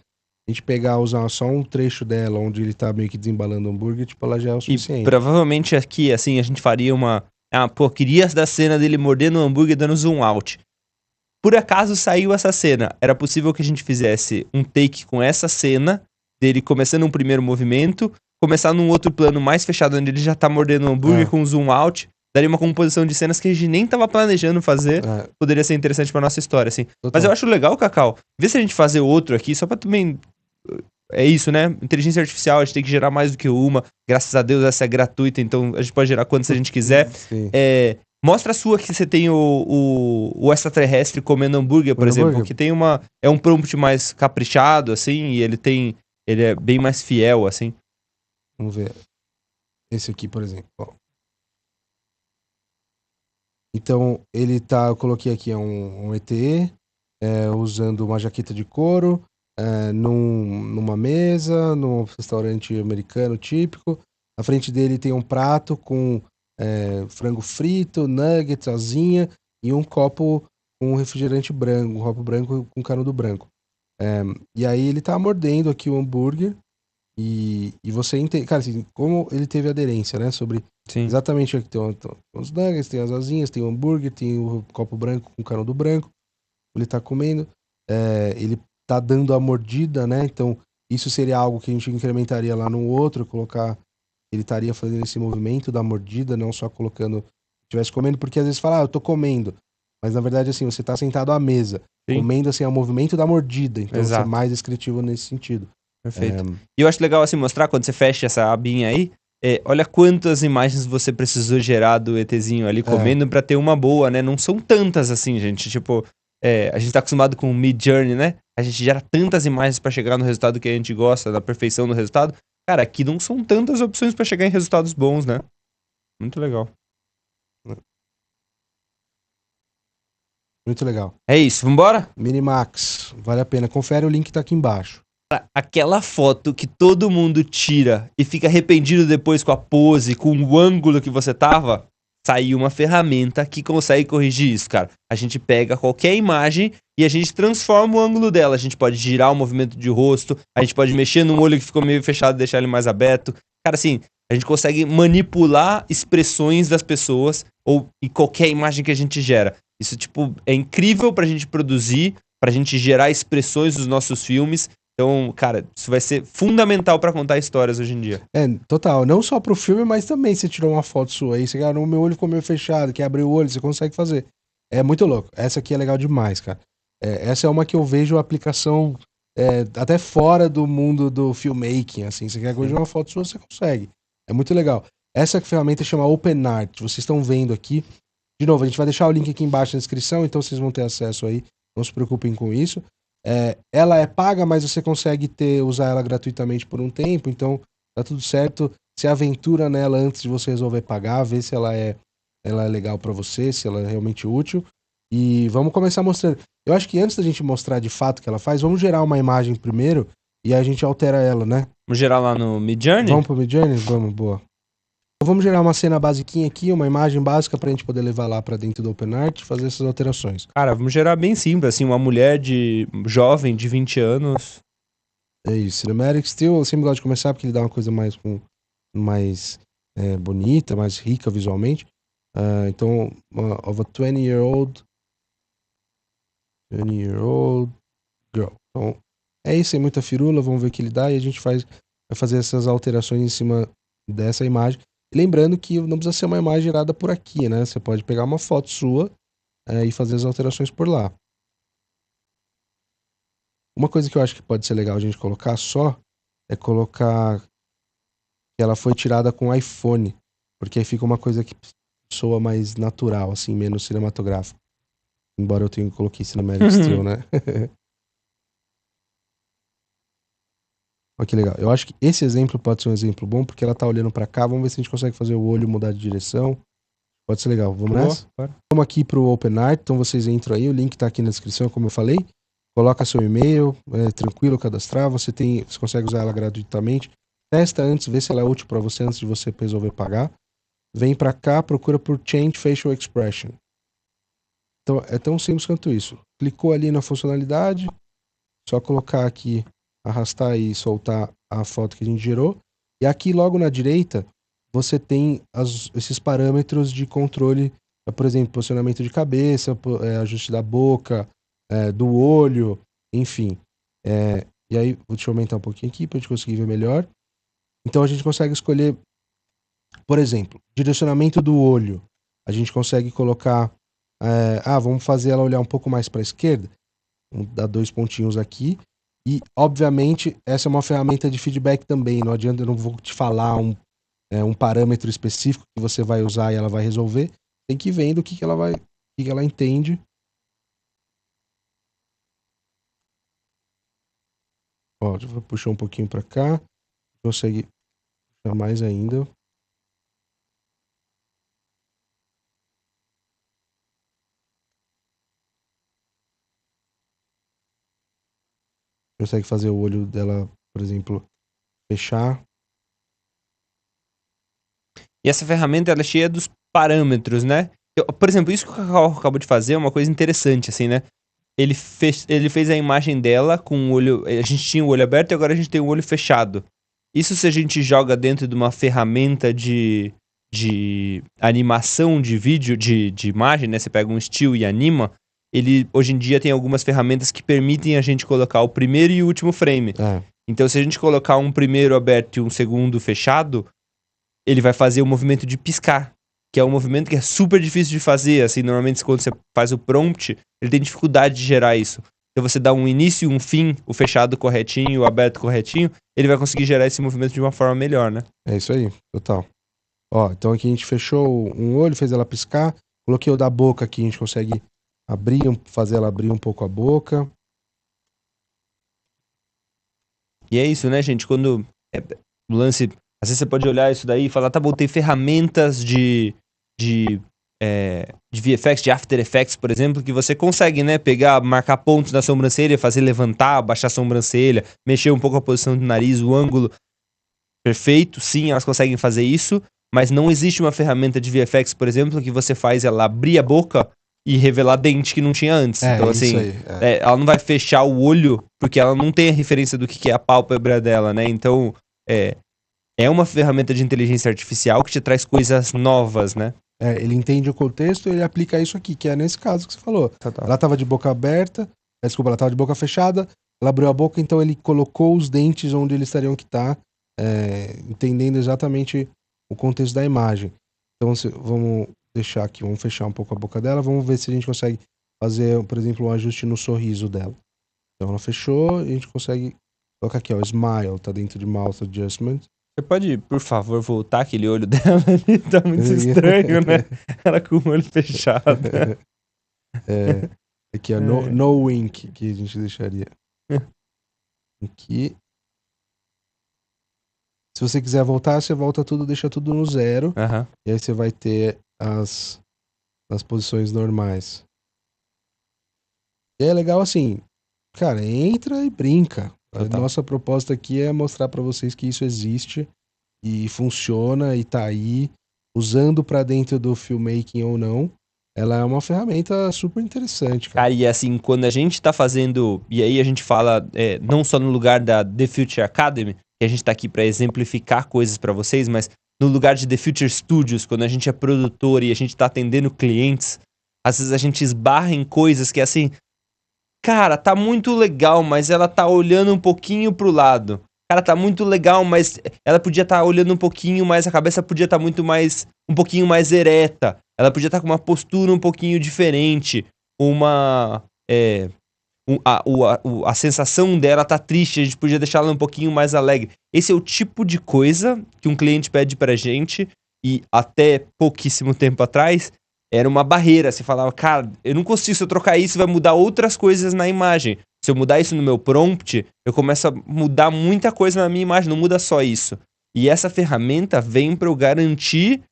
A gente usar só um trecho dela onde ele tá meio que desembalando o hambúrguer, tipo, ela já é o suficiente. E provavelmente aqui, assim, a gente faria queria da cena dele mordendo o hambúrguer e dando zoom out. Por acaso saiu essa cena. Era possível que a gente fizesse um take com essa cena, dele começando um primeiro movimento, começar num outro plano mais fechado, onde ele já tá mordendo o hambúrguer com zoom out. Daria uma composição de cenas que a gente nem tava planejando fazer. Poderia ser interessante pra nossa história, assim. Total. Mas eu acho legal, Cacau, vê se a gente fazer outro aqui, só pra também... É isso, né? Inteligência artificial, a gente tem que gerar mais do que uma. Graças a Deus essa é gratuita, então a gente pode gerar quantas a gente quiser. Mostra a sua que você tem o extraterrestre comendo hambúrguer, por exemplo, que tem é um prompt mais caprichado, assim, e ele é bem mais fiel, assim. Vamos ver. Esse aqui, por exemplo. Ó. Então, eu coloquei aqui um ET, usando uma jaqueta de couro, numa mesa, num restaurante americano típico. Na frente dele tem um prato com frango frito, nuggets, asinha e um copo com refrigerante branco, um copo branco com canudo branco. E aí ele tá mordendo aqui o hambúrguer e você entende, cara, assim, como ele teve aderência, né, sobre exatamente aqui tem os nuggets, tem as asinhas, tem o hambúrguer, tem o copo branco com canudo branco, ele tá comendo, ele tá dando a mordida, né, então isso seria algo que a gente incrementaria lá no outro, ele estaria fazendo esse movimento da mordida, não só colocando, estivesse comendo, porque às vezes fala, eu tô comendo, mas na verdade assim, você tá sentado à mesa, comendo assim, é o movimento da mordida, então você é mais descritivo nesse sentido. Perfeito. E eu acho legal assim mostrar, quando você fecha essa abinha aí, olha quantas imagens você precisou gerar do ETzinho ali comendo pra ter uma boa, né? Não são tantas assim, gente, tipo, a gente tá acostumado com o Midjourney, né? A gente gera tantas imagens pra chegar no resultado que a gente gosta, da perfeição do resultado. Cara, aqui não são tantas opções pra chegar em resultados bons, né? Muito legal. Muito legal. É isso, vambora? Minimax, vale a pena. Confere, o link tá aqui embaixo. Aquela foto que todo mundo tira e fica arrependido depois com a pose, com o ângulo que você tava, saiu uma ferramenta que consegue corrigir isso, cara. A gente pega qualquer imagem e a gente transforma o ângulo dela. A gente pode girar o movimento de rosto, a gente pode mexer no olho que ficou meio fechado e deixar ele mais aberto. Cara, assim, a gente consegue manipular expressões das pessoas ou em qualquer imagem que a gente gera. Isso, tipo, é incrível pra gente produzir, pra gente gerar expressões dos nossos filmes. Então, cara, isso vai ser fundamental pra contar histórias hoje em dia. Total. Não só pro filme, mas também você tirou uma foto sua aí, você, cara, o meu olho ficou meio fechado, quer abrir o olho, você consegue fazer. É muito louco. Essa aqui é legal demais, cara. Essa é uma que eu vejo a aplicação até fora do mundo do filmmaking, assim. Você quer corrigir uma foto sua, você consegue. É muito legal. Essa ferramenta chama OpenArt. Vocês estão vendo aqui. De novo, a gente vai deixar o link aqui embaixo na descrição, então vocês vão ter acesso aí. Não se preocupem com isso. Ela é paga, mas você consegue usar ela gratuitamente por um tempo, então tá tudo certo. Se aventura nela antes de você resolver pagar, vê se ela é legal para você, se ela é realmente útil. E vamos começar mostrando. Eu acho que antes da gente mostrar de fato o que ela faz, vamos gerar uma imagem primeiro e aí a gente altera ela, né? Vamos gerar lá no Midjourney? Vamos pro Midjourney? Vamos, boa. Então vamos gerar uma cena basiquinha aqui, uma imagem básica pra gente poder levar lá pra dentro do OpenArt e fazer essas alterações. Cara, vamos gerar bem simples, assim, uma mulher jovem de 20 anos. É isso. Cinematic Still, eu sempre gosto de começar porque ele dá uma coisa mais bonita, mais rica visualmente. Então, of a 20-year-old girl. Então, é isso, é muita firula, vamos ver o que ele dá e a gente vai fazer essas alterações em cima dessa imagem. E lembrando que não precisa ser uma imagem gerada por aqui, né? Você pode pegar uma foto sua e fazer as alterações por lá. Uma coisa que eu acho que pode ser legal a gente colocar só é colocar que ela foi tirada com iPhone, porque aí fica uma coisa que soa mais natural, assim, menos cinematográfico. Embora eu coloquei Cinematic Still, né? Olha que legal. Eu acho que esse exemplo pode ser um exemplo bom, porque ela tá olhando pra cá. Vamos ver se a gente consegue fazer o olho mudar de direção. Pode ser legal. Vamos nessa? Claro. Vamos aqui pro OpenArt, então vocês entram aí. O link tá aqui na descrição, como eu falei. Coloca seu e-mail, tranquilo cadastrar. Você consegue usar ela gratuitamente. Testa antes, vê se ela é útil para você antes de você resolver pagar. Vem para cá, procura por Change Facial Expression. Então é tão simples quanto isso. Clicou ali na funcionalidade, só colocar aqui, arrastar e soltar a foto que a gente gerou. E aqui logo na direita, você tem esses parâmetros de controle, por exemplo, posicionamento de cabeça, ajuste da boca, do olho, enfim. E aí, deixa eu aumentar um pouquinho aqui para a gente conseguir ver melhor. Então a gente consegue escolher, por exemplo, direcionamento do olho. A gente consegue colocar, vamos fazer ela olhar um pouco mais para a esquerda. Vamos dar 2 pontinhos aqui. E, obviamente, essa é uma ferramenta de feedback também. Não adianta, eu não vou te falar um parâmetro específico que você vai usar e ela vai resolver. Tem que ir vendo o que ela entende. Ó, vou puxar um pouquinho para cá. Consegue puxar mais ainda. Consegue fazer o olho dela, por exemplo, fechar. E essa ferramenta, ela é cheia dos parâmetros, né? Por exemplo, isso que o Cacau acabou de fazer é uma coisa interessante, assim, né? Ele fez a imagem dela com o olho... A gente tinha o olho aberto e agora a gente tem o olho fechado. Isso se a gente joga dentro de uma ferramenta de animação de vídeo, de imagem, né? Você pega um still e anima. Ele, hoje em dia, tem algumas ferramentas que permitem a gente colocar o primeiro e o último frame. Então, se a gente colocar um primeiro aberto e um segundo fechado, ele vai fazer o movimento de piscar, que é um movimento que é super difícil de fazer, assim, normalmente quando você faz o prompt, ele tem dificuldade de gerar isso. Então você dá um início e um fim, o fechado corretinho, o aberto corretinho, ele vai conseguir gerar esse movimento de uma forma melhor, né? É isso aí, total. Ó, então aqui a gente fechou um olho, fez ela piscar, coloquei o da boca aqui, a gente consegue fazer ela abrir um pouco a boca. E é isso, né, gente? Quando o lance... Às vezes você pode olhar isso daí e falar, tá bom, tem ferramentas de VFX, de After Effects, por exemplo, que você consegue, né, marcar pontos na sobrancelha, fazer levantar, baixar a sobrancelha, mexer um pouco a posição do nariz, o ângulo. Perfeito, sim, elas conseguem fazer isso, mas não existe uma ferramenta de VFX, por exemplo, que você faz ela abrir a boca e revelar dente que não tinha antes. Então, assim, ela não vai fechar o olho, porque ela não tem a referência do que é a pálpebra dela, né? Então, é uma ferramenta de inteligência artificial que te traz coisas novas, né? Ele entende o contexto e ele aplica isso aqui, que é nesse caso que você falou. Ela tava de boca aberta, desculpa, ela tava de boca fechada, ela abriu a boca, então ele colocou os dentes onde eles teriam que estar, entendendo exatamente o contexto da imagem. Então vamos deixar aqui, vamos fechar um pouco a boca dela, vamos ver se a gente consegue fazer, por exemplo, um ajuste no sorriso dela. Então ela fechou, a gente consegue colocar aqui, ó, Smile, tá dentro de Mouth Adjustment. Você pode, por favor, voltar aquele olho dela ali? Tá muito estranho, né? Ela com o olho fechado. Aqui, ó, no wink, que a gente deixaria. Aqui. Se você quiser voltar, você volta tudo, deixa tudo no 0. Aham. E aí você vai ter as posições normais. E é legal assim, cara, entra e brinca. A Total. nossa proposta aqui é mostrar pra vocês que isso existe e funciona e tá aí, usando pra dentro do filmmaking ou não. Ela é uma ferramenta super interessante, cara. Cara, e assim, quando a gente tá fazendo. E aí a gente fala, não só no lugar da The Future Academy, que a gente tá aqui pra exemplificar coisas pra vocês, mas no lugar de The Future Studios, quando a gente é produtor e a gente tá atendendo clientes, às vezes a gente esbarra em coisas que assim. Cara, tá muito legal, mas ela tá olhando um pouquinho pro lado. Cara, tá muito legal, mas ela podia estar olhando um pouquinho mais, a cabeça podia estar um pouquinho mais ereta. Ela podia estar com uma postura um pouquinho diferente. A sensação dela tá triste, a gente podia deixar ela um pouquinho mais alegre. Esse é o tipo de coisa que um cliente pede pra gente, e até pouquíssimo tempo atrás, era uma barreira. Você falava, cara, eu não consigo, se eu trocar isso, vai mudar outras coisas na imagem. Se eu mudar isso no meu prompt, eu começo a mudar muita coisa na minha imagem, não muda só isso. E essa ferramenta vem para eu garantir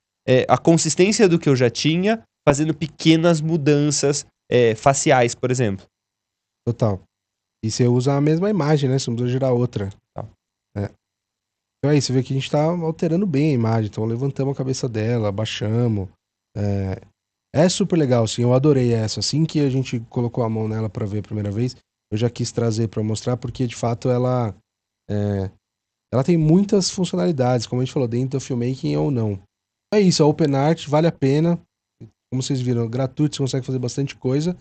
a consistência do que eu já tinha, fazendo pequenas mudanças faciais, por exemplo. Total. E você usa a mesma imagem, né? Você não precisa gerar outra. Tá. Então aí, você vê que a gente tá alterando bem a imagem. Então levantamos a cabeça dela, abaixamos. É super legal, assim. Eu adorei essa. Assim que a gente colocou a mão nela pra ver a primeira vez, eu já quis trazer pra mostrar, porque de fato ela tem muitas funcionalidades, como a gente falou, dentro do filmmaking ou não. É isso, a OpenArt vale a pena. Como vocês viram, gratuito, você consegue fazer bastante coisa.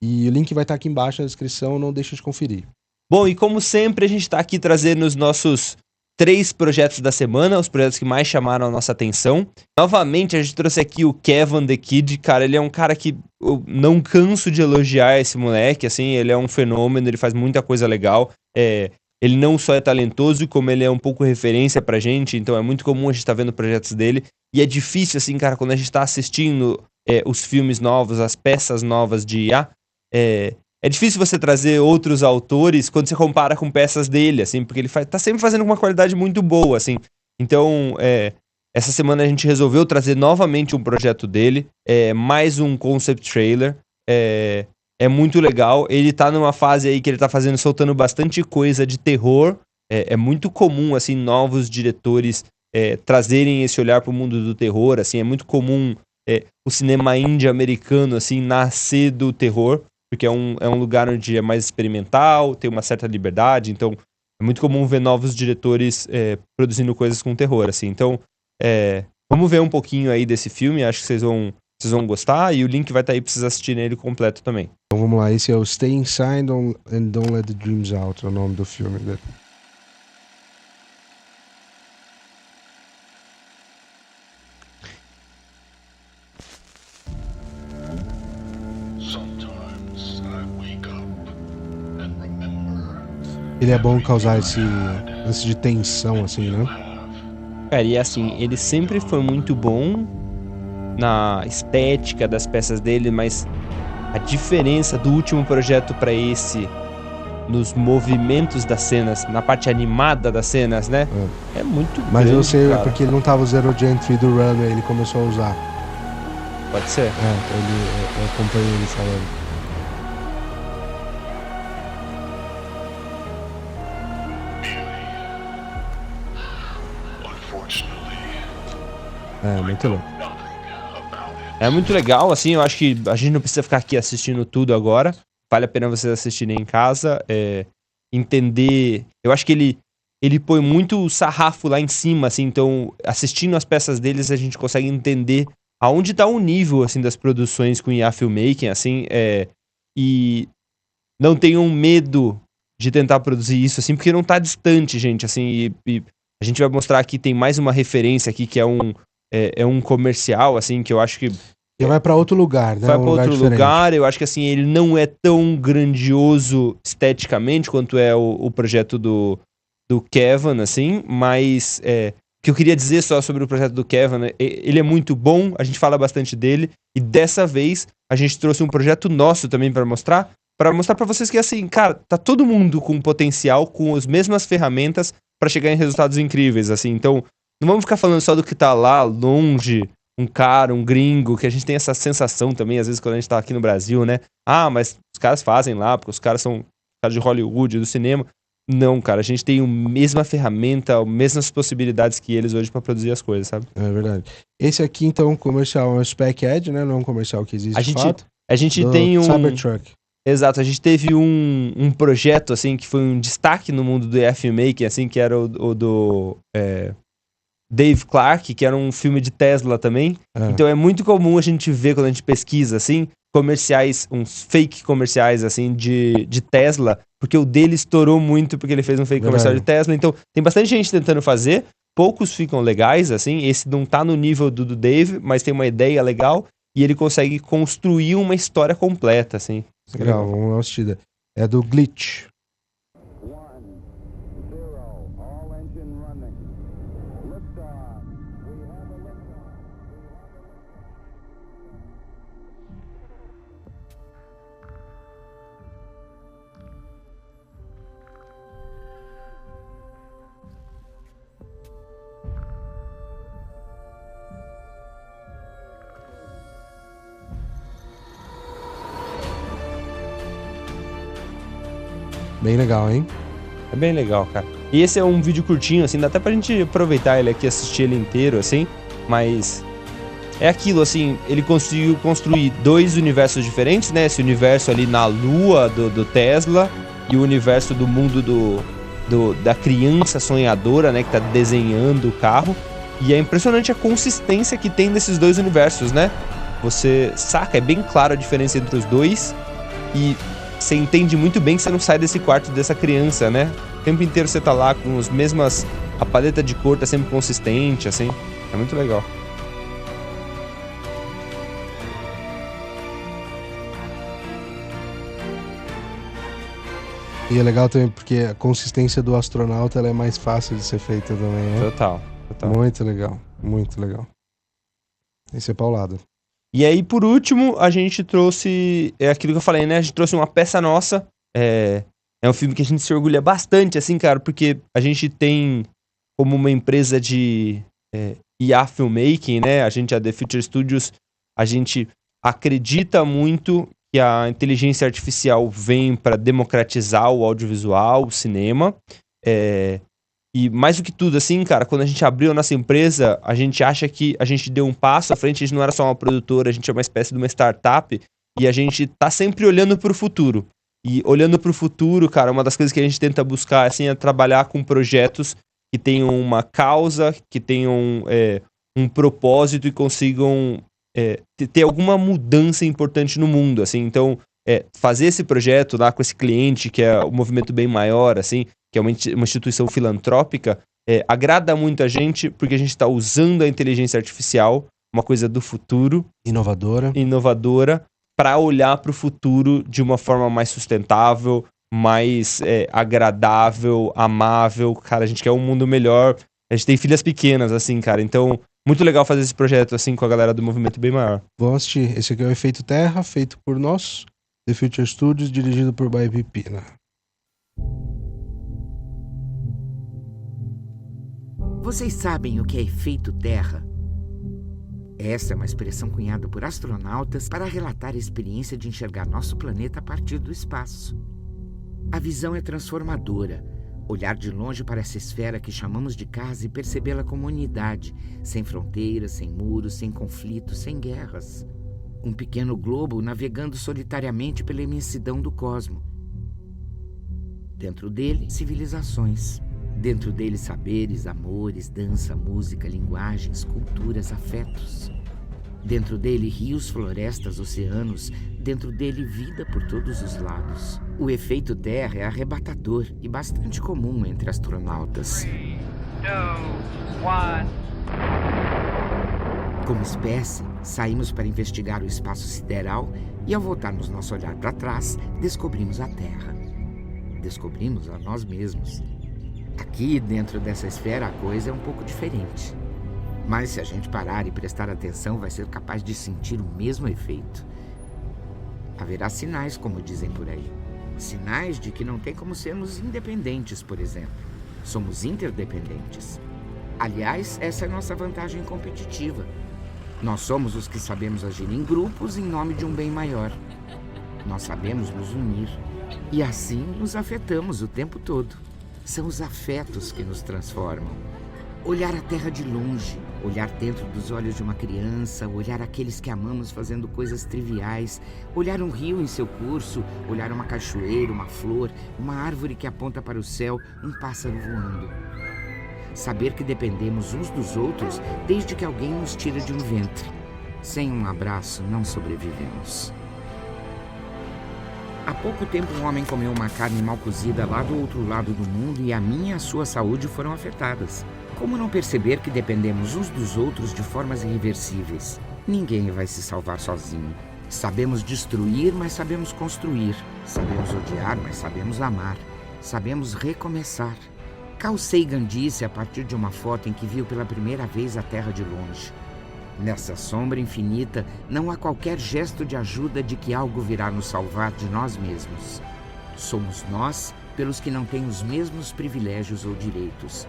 E o link vai estar aqui embaixo na descrição, não deixa de conferir. Bom, e como sempre, a gente tá aqui trazendo os nossos 3 projetos da semana, os projetos que mais chamaram a nossa atenção. Novamente, a gente trouxe aqui o Kevin The Kid. Cara, ele é um cara que eu não canso de elogiar esse moleque, assim, ele é um fenômeno, ele faz muita coisa legal. Ele não só é talentoso, como ele é um pouco referência pra gente, então é muito comum a gente tá vendo projetos dele. E é difícil, assim, cara, quando a gente tá assistindo os filmes novos, as peças novas de IA, é difícil você trazer outros autores quando você compara com peças dele, assim, porque ele tá sempre fazendo uma qualidade muito boa, assim. Então, essa semana a gente resolveu trazer novamente um projeto dele, mais um concept trailer. É muito legal. Ele tá numa fase aí que ele tá soltando bastante coisa de terror. É muito comum, assim, novos diretores trazerem esse olhar pro mundo do terror, assim. É muito comum o cinema indie americano, assim, nascer do terror, porque é um lugar onde é mais experimental, tem uma certa liberdade, então é muito comum ver novos diretores produzindo coisas com terror, assim. Então, vamos ver um pouquinho aí desse filme, acho que vocês vão gostar, e o link vai estar aí pra vocês assistirem ele completo também. Então vamos lá, esse é o Stay Inside and Don't Let the Dreams Out, é o nome do filme dele. Ele é bom causar esse lance de tensão, assim, né? Cara, e assim, ele sempre foi muito bom na estética das peças dele, mas a diferença do último projeto pra esse, nos movimentos das cenas, na parte animada das cenas, né? É muito Mas grande, eu sei, cara. porque ele não tava usando o Gentry do Runway, ele começou a usar. Pode ser. Eu acompanhei ele falando. Muito louco. É muito legal, assim, eu acho que a gente não precisa ficar aqui assistindo tudo agora. Vale a pena vocês assistirem em casa, entender. Eu acho que ele põe muito sarrafo lá em cima, assim, então assistindo as peças deles a gente consegue entender aonde tá o nível, assim, das produções com IA Filmmaking, assim, e não tenham medo de tentar produzir isso, assim, porque não tá distante, gente, assim, e a gente vai mostrar aqui, tem mais uma referência aqui, que é um comercial, assim, que eu acho que Já vai pra outro lugar, né? vai pra outro diferente. lugar. Eu acho que assim, ele não é tão grandioso esteticamente quanto é o projeto do Kevin, assim, mas o que eu queria dizer só sobre o projeto do Kevin, ele é muito bom, a gente fala bastante dele, e dessa vez a gente trouxe um projeto nosso também pra mostrar pra vocês que assim, cara, tá todo mundo com potencial, com as mesmas ferramentas pra chegar em resultados incríveis, assim, então não vamos ficar falando só do que tá lá longe, um cara, um gringo, que a gente tem essa sensação também, às vezes, quando a gente tá aqui no Brasil, né? Ah, mas os caras fazem lá, porque os caras são caras de Hollywood, do cinema. Não, cara, a gente tem a mesma ferramenta, as mesmas possibilidades que eles hoje pra produzir as coisas, sabe? É verdade. Esse aqui, então, comercial é um Spec Ed, né? Não é um comercial que existe de fato. A gente do tem um... Cybertruck. Exato, a gente teve um projeto, assim, que foi um destaque no mundo do filmmaking, assim, que era o do Dave Clark, que era um filme de Tesla também. Então é muito comum a gente ver, quando a gente pesquisa, assim, comerciais, uns fake comerciais, assim, de Tesla, porque o dele estourou muito porque ele fez um fake comercial de Tesla. Então tem bastante gente tentando fazer, poucos ficam legais, assim, esse não tá no nível do Dave, mas tem uma ideia legal e ele consegue construir uma história completa, assim. Legal, vamos dar uma assistida. É do Glitch. Bem legal, hein? É bem legal, cara. E esse é um vídeo curtinho, assim, dá até pra gente aproveitar ele aqui, assistir ele inteiro, assim, mas é aquilo, assim, ele conseguiu construir 2 universos diferentes, né? Esse universo ali na lua do Tesla e o universo do mundo da criança sonhadora, né? Que tá desenhando o carro. E é impressionante a consistência que tem nesses 2 universos, né? Você saca, é bem clara a diferença entre os dois e você entende muito bem que você não sai desse quarto dessa criança, né? O tempo inteiro você tá lá com as mesmas... A paleta de cor tá sempre consistente, assim. É muito legal. E é legal também porque a consistência do astronauta ela é mais fácil de ser feita também, né? Total. Muito legal, muito legal. Esse é paulado. E aí, por último, a gente trouxe... É aquilo que eu falei, né? A gente trouxe uma peça nossa. É um filme que a gente se orgulha bastante, assim, cara, porque a gente tem como uma empresa de IA Filmmaking, né? A gente, a The Future Studios, a gente acredita muito que a inteligência artificial vem para democratizar o audiovisual, o cinema. E mais do que tudo, assim, cara, quando a gente abriu a nossa empresa, a gente acha que a gente deu um passo à frente, a gente não era só uma produtora, a gente é uma espécie de uma startup, e a gente tá sempre olhando pro futuro. E olhando pro futuro, cara, uma das coisas que a gente tenta buscar, assim, é trabalhar com projetos que tenham uma causa, que tenham um propósito e consigam ter alguma mudança importante no mundo, assim. Então, fazer esse projeto lá com esse cliente, que é um movimento bem maior, assim, que é uma instituição filantrópica, agrada muito a gente, porque a gente está usando a inteligência artificial, uma coisa do futuro. Inovadora, para olhar para o futuro de uma forma mais sustentável, mais agradável, amável. Cara, a gente quer um mundo melhor. A gente tem filhas pequenas, assim, cara. Então, muito legal fazer esse projeto, assim, com a galera do movimento bem maior. Vamos assistir. Esse aqui é o Efeito Terra, feito por nós, The Future Studios, dirigido por Baby Pina. Vocês sabem o que é efeito terra? Essa é uma expressão cunhada por astronautas para relatar a experiência de enxergar nosso planeta a partir do espaço. A visão é transformadora. Olhar de longe para essa esfera que chamamos de casa e percebê-la como unidade, sem fronteiras, sem muros, sem conflitos, sem guerras. Um pequeno globo navegando solitariamente pela imensidão do cosmo. Dentro dele, civilizações. Dentro dele, saberes, amores, dança, música, linguagens, culturas, afetos. Dentro dele, rios, florestas, oceanos. Dentro dele, vida por todos os lados. O efeito terra é arrebatador e bastante comum entre astronautas. 3, 2, 1. Como espécie, saímos para investigar o espaço sideral e, ao voltarmos nosso olhar para trás, descobrimos a Terra. Descobrimos a nós mesmos. Aqui, dentro dessa esfera, a coisa é um pouco diferente. Mas se a gente parar e prestar atenção, vai ser capaz de sentir o mesmo efeito. Haverá sinais, como dizem por aí. Sinais de que não tem como sermos independentes, por exemplo. Somos interdependentes. Aliás, essa é a nossa vantagem competitiva. Nós somos os que sabemos agir em grupos em nome de um bem maior. Nós sabemos nos unir. E assim nos afetamos o tempo todo. São os afetos que nos transformam. Olhar a Terra de longe, olhar dentro dos olhos de uma criança, olhar aqueles que amamos fazendo coisas triviais, olhar um rio em seu curso, olhar uma cachoeira, uma flor, uma árvore que aponta para o céu, um pássaro voando. Saber que dependemos uns dos outros desde que alguém nos tira de um ventre. Sem um abraço, não sobrevivemos. Há pouco tempo um homem comeu uma carne mal cozida lá do outro lado do mundo e a minha e a sua saúde foram afetadas. Como não perceber que dependemos uns dos outros de formas irreversíveis? Ninguém vai se salvar sozinho. Sabemos destruir, mas sabemos construir. Sabemos odiar, mas sabemos amar. Sabemos recomeçar. Carl Sagan disse a partir de uma foto em que viu pela primeira vez a Terra de longe: nessa sombra infinita, não há qualquer gesto de ajuda de que algo virá nos salvar de nós mesmos. Somos nós pelos que não têm os mesmos privilégios ou direitos.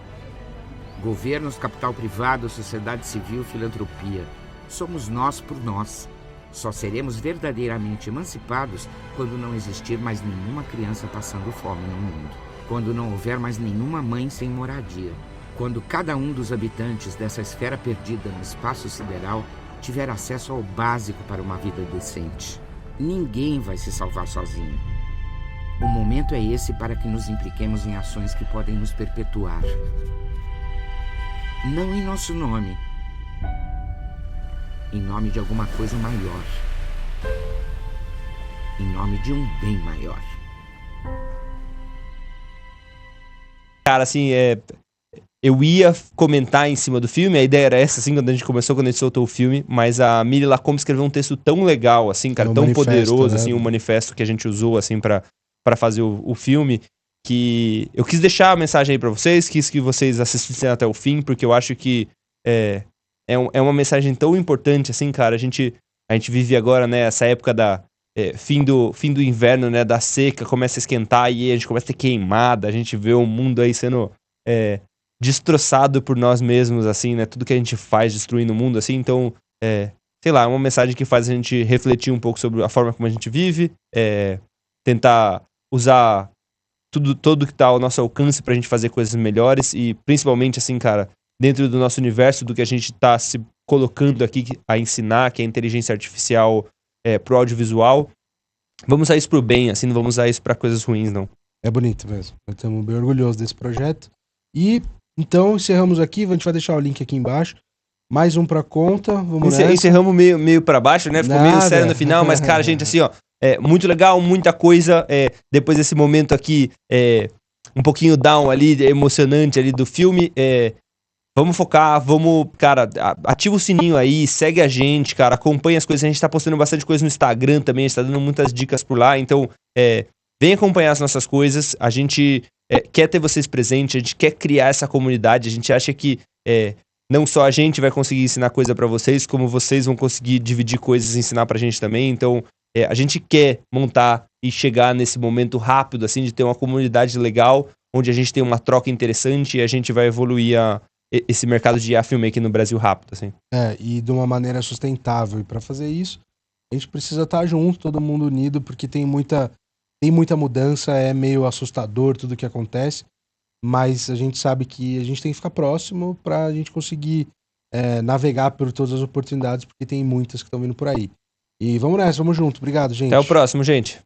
Governos, capital privado, sociedade civil, filantropia. Somos nós por nós. Só seremos verdadeiramente emancipados quando não existir mais nenhuma criança passando fome no mundo. Quando não houver mais nenhuma mãe sem moradia. Quando cada um dos habitantes dessa esfera perdida no espaço sideral tiver acesso ao básico para uma vida decente. Ninguém vai se salvar sozinho. O momento é esse para que nos impliquemos em ações que podem nos perpetuar. Não em nosso nome. Em nome de alguma coisa maior. Em nome de um bem maior. Cara, assim, eu ia comentar em cima do filme, a ideia era essa, assim, quando a gente soltou o filme, mas a Miri Lacombe escreveu um texto tão legal, assim, cara, tão poderoso, né? Assim, o manifesto que a gente usou, assim, pra fazer o filme, que eu quis deixar a mensagem aí pra vocês, quis que vocês assistissem até o fim, porque eu acho que é uma mensagem tão importante, assim, cara, a gente vive agora, né, essa época fim do inverno, né, da seca, começa a esquentar e a gente começa a ter queimada, a gente vê o mundo aí sendo destroçado por nós mesmos, assim, né, tudo que a gente faz destruindo o mundo, assim, então, sei lá, é uma mensagem que faz a gente refletir um pouco sobre a forma como a gente vive, tentar usar todo que tá ao nosso alcance pra gente fazer coisas melhores e, principalmente, assim, cara, dentro do nosso universo, do que a gente tá se colocando aqui a ensinar, que é a inteligência artificial pro audiovisual, vamos usar isso pro bem, assim, não vamos usar isso pra coisas ruins, não. É bonito mesmo. Estamos bem orgulhosos desse projeto. E, então, encerramos aqui. A gente vai deixar o link aqui embaixo. Mais um pra conta. Vamos nessa. Encerramos meio pra baixo, né? Ficou meio sério no final, mas, cara, gente, assim, ó, muito legal, muita coisa. Depois desse momento aqui, um pouquinho down ali, emocionante ali do filme, vamos focar, cara, ativa o sininho aí, segue a gente, cara, acompanha as coisas, a gente tá postando bastante coisa no Instagram também, a gente tá dando muitas dicas por lá, então, vem acompanhar as nossas coisas, a gente quer ter vocês presentes, a gente quer criar essa comunidade, a gente acha que não só a gente vai conseguir ensinar coisa pra vocês, como vocês vão conseguir dividir coisas e ensinar pra gente também, então, a gente quer montar e chegar nesse momento rápido, assim, de ter uma comunidade legal, onde a gente tem uma troca interessante e a gente vai evoluir esse mercado de IA filmmaking no Brasil rápido, assim. E de uma maneira sustentável. E para fazer isso, a gente precisa estar junto, todo mundo unido, porque tem muita mudança, é meio assustador tudo que acontece, mas a gente sabe que a gente tem que ficar próximo para a gente conseguir navegar por todas as oportunidades, porque tem muitas que estão vindo por aí. E vamos nessa, vamos junto. Obrigado, gente. Até o próximo, gente.